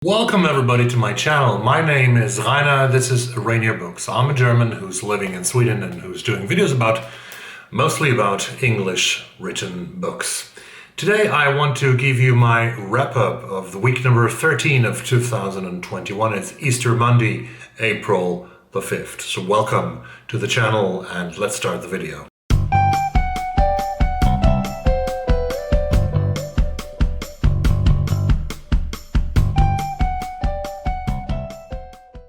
Welcome everybody to my channel. My name is Rainer, this is Rainier Books. I'm a German who's living in Sweden and who's doing videos mostly about English written books. Today I want to give you my wrap-up of the week number 13 of 2021. It's Easter Monday, April the 5th. So welcome to the channel and let's start the video.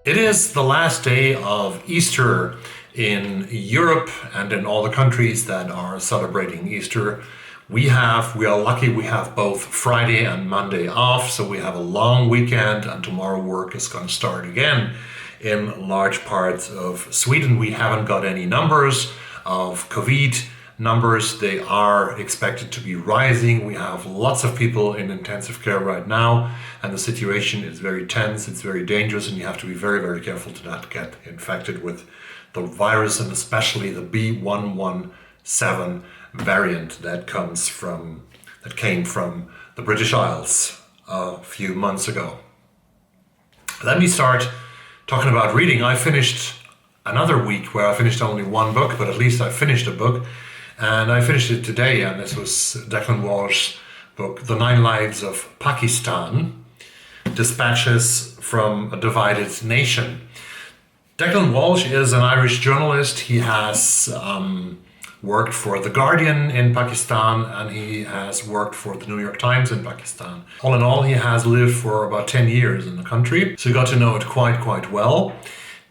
It is the last day of Easter in Europe and in all the countries that are celebrating Easter. We are lucky we have both Friday and Monday off, so we have a long weekend and tomorrow work is going to start again in large parts of Sweden. We haven't got any numbers of COVID numbers. They are expected to be rising. We have lots of people in intensive care right now and the situation is very tense, it's very dangerous, and you have to be very, very careful to not get infected with the virus, and especially the B117 variant that came from the British Isles a few months ago. Let me start talking about reading. I finished another week where I finished only one book, but at least I finished a book. And I finished it today, and this was Declan Walsh's book, The 9 Lives of Pakistan, Dispatches from a Divided Nation. Declan Walsh is an Irish journalist. He has worked for The Guardian in Pakistan, and he has worked for the New York Times in Pakistan. All in all, he has lived for about 10 years in the country, so he got to know it quite well.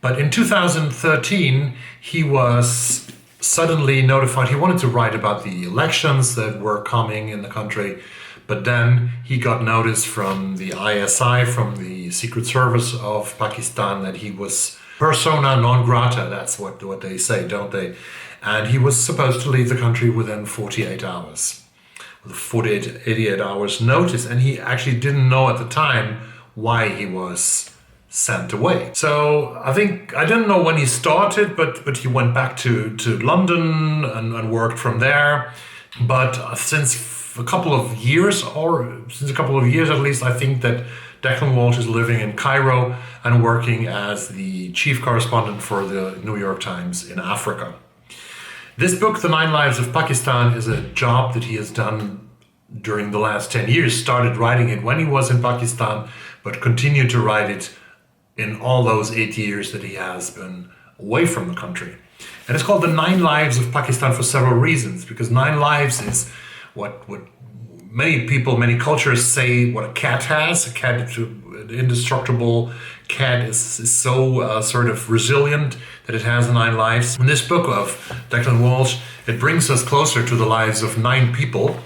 But in 2013, he was suddenly notified he wanted to write about the elections that were coming in the country, but then he got notice from the ISI, from the Secret Service of Pakistan, that he was persona non grata. That's what they say, don't they? And he was supposed to leave the country within 48 hours, with a 48 hours notice, and he actually didn't know at the time why he was sent away. So I didn't know when he started, but he went back to London and worked from there. But since a couple of years at least, I think that Declan Walsh is living in Cairo and working as the chief correspondent for the New York Times in Africa. This book, The 9 Lives of Pakistan, is a job that he has done during the last 10 years. Started writing it when he was in Pakistan, but continued to write it in all those 8 years that he has been away from the country. And it's called The 9 Lives of Pakistan for several reasons, because 9 lives is what many people, many cultures say what a cat has. A cat, an indestructible cat is so sort of resilient that it has 9 lives. In this book of Declan Walsh, it brings us closer to the lives of 9 people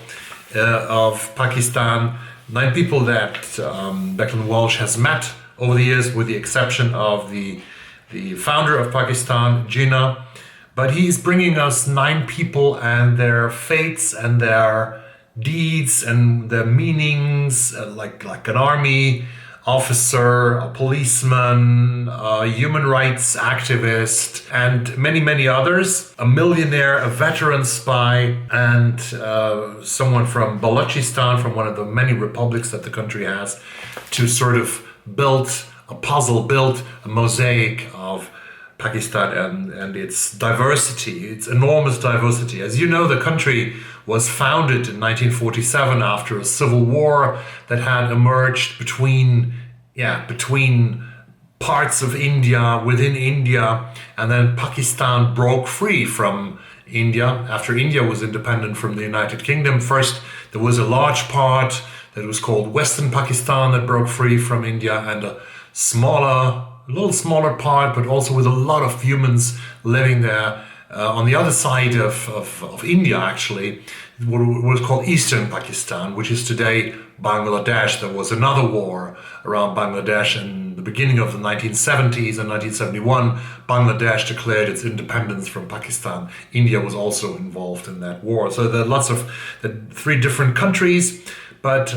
of Pakistan, 9 people that Declan Walsh has met over the years, with the exception of the founder of Pakistan, Jinnah. But he's bringing us 9 people and their fates and their deeds and their meanings, like an army officer, a policeman, a human rights activist, and many others. A millionaire, a veteran spy, and someone from Balochistan, from one of the many republics that the country has, to sort of built a mosaic of Pakistan and its diversity, its enormous diversity. As you know, the country was founded in 1947 after a civil war that had emerged between parts of India, within India, and then Pakistan broke free from India after India was independent from the United Kingdom. First, there was a large part that was called Western Pakistan that broke free from India, and a little smaller part, but also with a lot of humans living there on the other side of India, actually, what was called Eastern Pakistan, which is today Bangladesh. There was another war around Bangladesh in the beginning of the 1970s. In 1971, Bangladesh declared its independence from Pakistan. India was also involved in that war. So there are lots of 3 different countries. But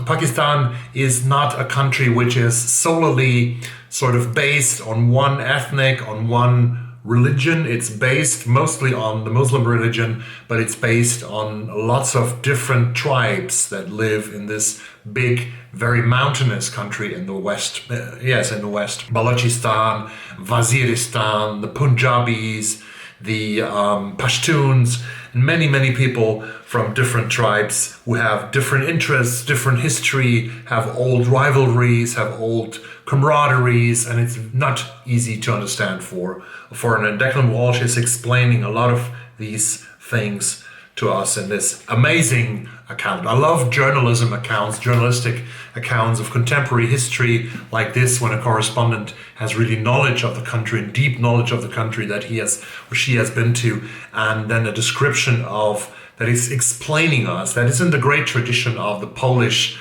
Pakistan is not a country which is solely sort of based on one ethnic, on one religion. It's based mostly on the Muslim religion, but it's based on lots of different tribes that live in this big, very mountainous country in the west. In the west. Balochistan, Waziristan, the Punjabis, the Pashtuns, and many people from different tribes who have different interests, different history, have old rivalries, have old camaraderies, and it's not easy to understand for a foreigner. And Declan Walsh is explaining a lot of these things to us in this amazing account. I love journalism accounts, journalistic accounts of contemporary history like this, when a correspondent has really knowledge of the country and deep knowledge of the country that he has or she has been to, and then a description of that is explaining us. That is in the great tradition of the Polish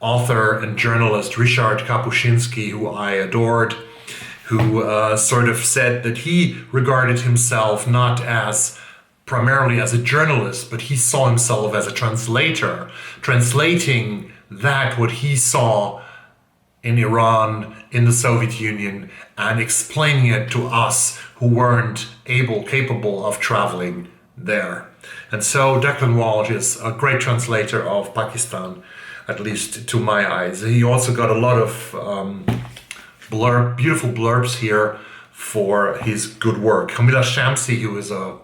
author and journalist Ryszard Kapuscinski, who I adored, who sort of said that he regarded himself not as primarily as a journalist, but he saw himself as a translator, translating that what he saw in Iran, in the Soviet Union, and explaining it to us who weren't capable of traveling there. And so Declan Walsh is a great translator of Pakistan, at least to my eyes. He also got a lot of beautiful blurbs here for his good work. Kamila Shamsi, who is a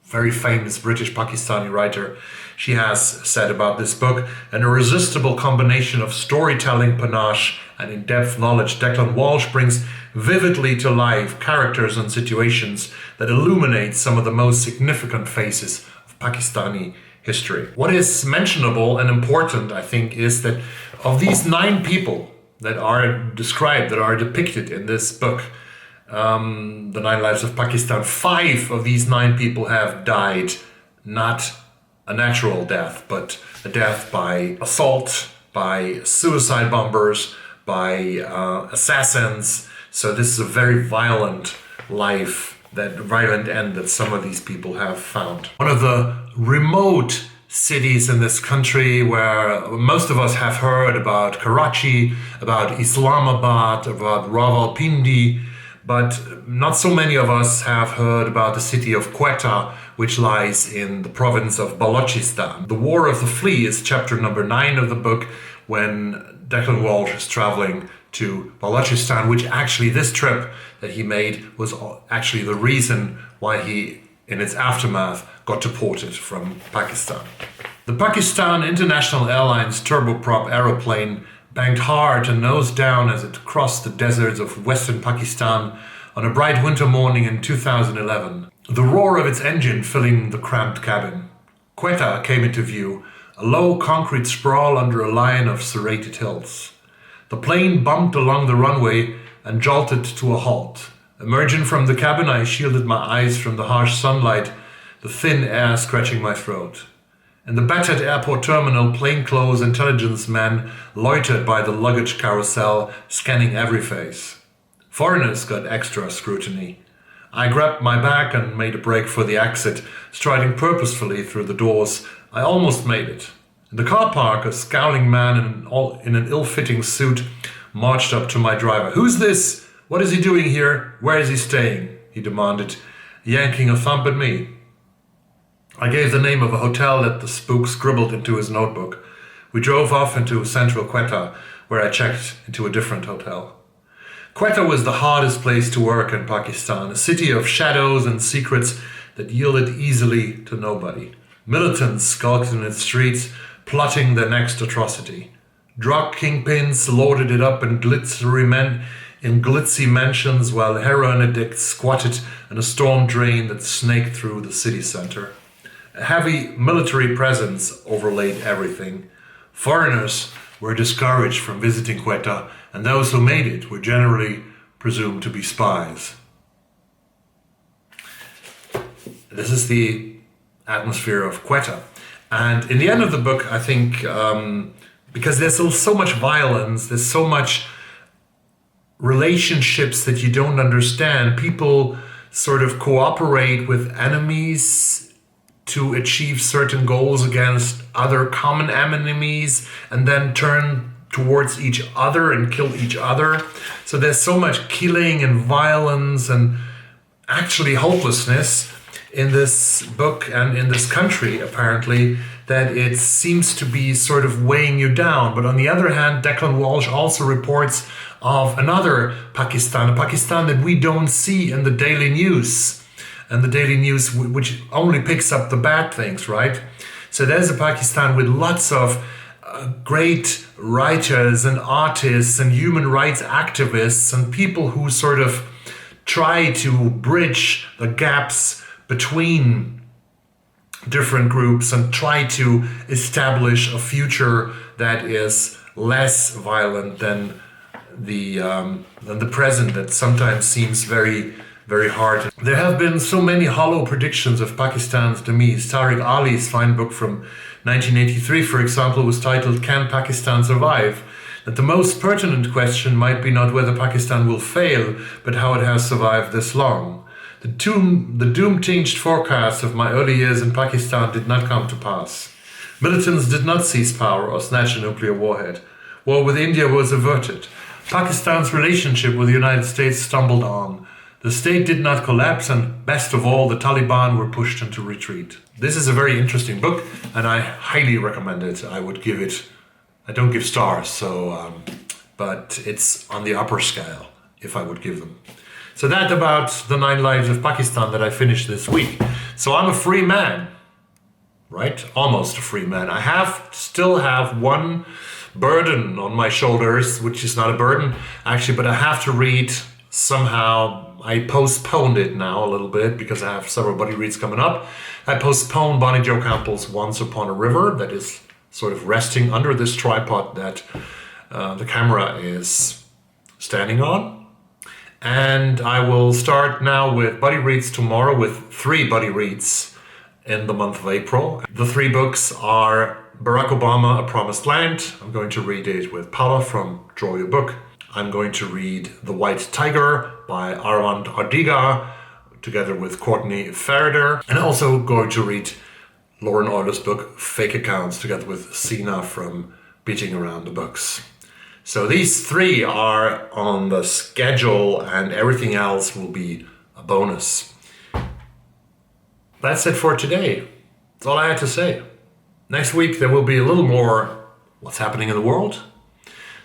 very famous British Pakistani writer, she has said about this book, an irresistible combination of storytelling panache and in-depth knowledge. Declan Walsh brings vividly to life characters and situations that illuminate some of the most significant phases of Pakistani history. What is mentionable and important, I think, is that of these 9 people that are described, that are depicted in this book, The 9 Lives of Pakistan, 5 of these 9 people have died, not a natural death, but a death by assault, by suicide bombers, by assassins. So this is a very violent end that some of these people have found. One of the remote cities in this country where most of us have heard about Karachi, about Islamabad, about Rawalpindi, but not so many of us have heard about the city of Quetta, which lies in the province of Balochistan. The War of the Flea is chapter number 9 of the book, when Declan Walsh is traveling to Balochistan, which actually this trip that he made was actually the reason why he, in its aftermath, got deported from Pakistan. The Pakistan International Airlines turboprop aeroplane banged hard and nose down as it crossed the deserts of western Pakistan on a bright winter morning in 2011, the roar of its engine filling the cramped cabin. Quetta came into view, a low concrete sprawl under a line of serrated hills. The plane bumped along the runway and jolted to a halt. Emerging from the cabin, I shielded my eyes from the harsh sunlight, the thin air scratching my throat. In the battered airport terminal, plainclothes intelligence men loitered by the luggage carousel, scanning every face. Foreigners got extra scrutiny. I grabbed my bag and made a break for the exit, striding purposefully through the doors. I almost made it. In the car park, a scowling man in an ill-fitting suit marched up to my driver. "Who's this? What is he doing here? Where is he staying?" he demanded, yanking a thumb at me. I gave the name of a hotel that the spook scribbled into his notebook. We drove off into central Quetta, where I checked into a different hotel. Quetta was the hardest place to work in Pakistan, a city of shadows and secrets that yielded easily to nobody. Militants skulked in its streets, plotting their next atrocity. Drug kingpins loaded it up in glitzy mansions, while heroin addicts squatted in a storm drain that snaked through the city center. A heavy military presence overlaid everything. Foreigners were discouraged from visiting Quetta, and those who made it were generally presumed to be spies. This is the atmosphere of Quetta. And in the end of the book, I think, because there's so much violence, there's so much relationships that you don't understand, people sort of cooperate with enemies to achieve certain goals against other common enemies, and then turn towards each other and kill each other. So there's so much killing and violence and actually hopelessness in this book and in this country, apparently, that it seems to be sort of weighing you down. But on the other hand, Declan Walsh also reports of another Pakistan, a Pakistan that we don't see in the daily news. And the daily news, which only picks up the bad things, right? So there's a Pakistan with lots of great writers and artists and human rights activists and people who sort of try to bridge the gaps between different groups and try to establish a future that is less violent than the present that sometimes seems very, very hard. There have been so many hollow predictions of Pakistan's demise. Tariq Ali's fine book from 1983, for example, was titled "Can Pakistan Survive?" That the most pertinent question might be not whether Pakistan will fail, but how it has survived this long. The doom-tinged forecasts of my early years in Pakistan did not come to pass. Militants did not seize power or snatch a nuclear warhead. War with India was averted. Pakistan's relationship with the United States stumbled on. The state did not collapse, and best of all, the Taliban were pushed into retreat. This is a very interesting book, and I highly recommend it. I would give it, I don't give stars, but it's on the upper scale, if I would give them. So that about the 9 Lives of Pakistan that I finished this week. So I'm a free man, right? Almost a free man. I still have one burden on my shoulders, which is not a burden, actually, but I have to read somehow. I postponed it now a little bit because I have several buddy reads coming up. I postponed Bonnie Jo Campbell's Once Upon a River, that is sort of resting under this tripod that the camera is standing on. And I will start now with buddy reads tomorrow with 3 buddy reads in the month of April. The 3 books are Barack Obama, A Promised Land. I'm going to read it with Paula from Draw Your Book. I'm going to read The White Tiger by Aranvind Adiga together with Courtney Farrader. And also going to read Lauren Oyler's book Fake Accounts together with Sina from Beating Around the Books. So these 3 are on the schedule and everything else will be a bonus. That's it for today. That's all I had to say. Next week there will be a little more what's happening in the world.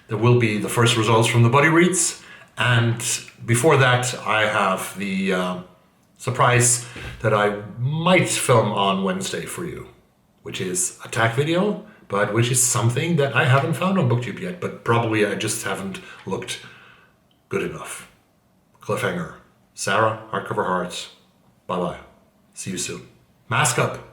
There will be the first results from the buddy reads. And before that I have the surprise that I might film on Wednesday for you, which is a tag video, but which is something that I haven't found on BookTube yet, but probably I just haven't looked good enough. Cliffhanger. Sarah, Hardcover Hearts. Bye-bye. See you soon. Mask up.